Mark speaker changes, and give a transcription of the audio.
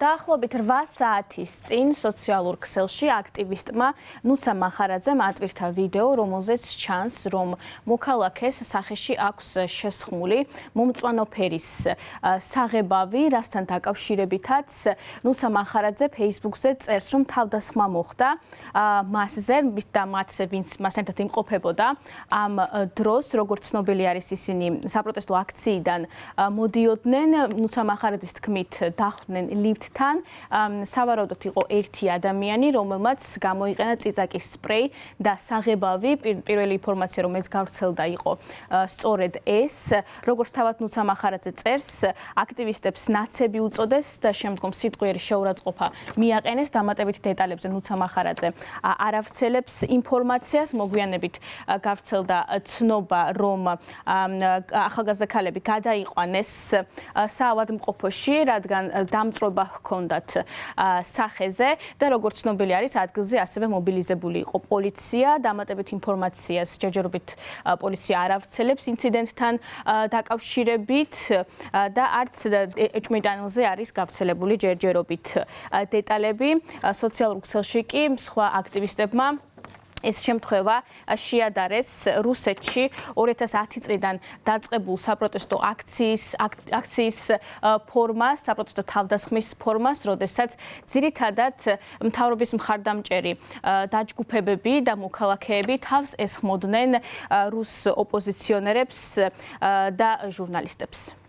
Speaker 1: დაახლოებით 8 საათის წინ სოციალურ ქსელში აქტივისტმა ნუცა მახარაძემ ატვირთა ვიდეო, რომელზეც ჩანს, რომ მოქალაქეს სახეში აქვს შესხმული მომწვანო ფერის საღებავი, რასთან დაკავშირებითაც ნუცა მახარაძე Facebook-ზე წერს, რომ თავდასხმა მოხდა მასზე და მათზე, ვინც მასთან ერთად იმყოფებოდა ამ დროს, როგორც ცნობილი არის, ისინი საპროტესტო აქციიდან მოდიოდნენ, ნუცა მახარაძის თქმით დახვდნენ ლიფტ სავარაუდოდ იყო ერთი ადამიანი, რომელმაც გამოიყენა წიწაკის სპრეი და საღებავი. პირველი ინფორმაცია, რომელიც გავრცელდა, იყო სწორედ ეს. როგორც თავად ნუცა მახარაძე წერს, აქტივისტებს ნაცები უწოდეს და შემდგომ სიტყვიერი შეურაცხყოფა მიაყენეს. დამატებით დეტალებზე ნუცა მახარაძე არ ავრცელებს ინფორმაციას. მოგვიანებით გავრცელდა ცნობა, რომ ახალგაზრდა ქალები გადაიყვანეს საავადმყოფოში, რადგან დამწრობა ჰქონდათ სახეზე და როგორც ცნობილი არის, ადგილზე ასევე მობილიზებული იყო პოლიცია. დამატებით ინფორმაციას ჯერჯერობით პოლიცია არ ავრცელებს ინციდენტთან დაკავშირებით და არც ეჭვმიტანილზე არის გავრცელებული ჯერჯერობით დეტალები. სოციალურ ქსელში კი სხვა აქტივისტებმა ეს შემთხვევა შეადარეს რუსეთში 2010 წლიდან დაწყებულ საპროტესტო აქციის ფორმას, საპროტესტო თავდასხმის ფორმას, როდესაც ძირითადად მთავრობის მხარდამჭერი დაჯგუფებები და მოქალაქეები თავს ესხმოდნენ რუს ოპოზიციონერებს და ჟურნალისტებს.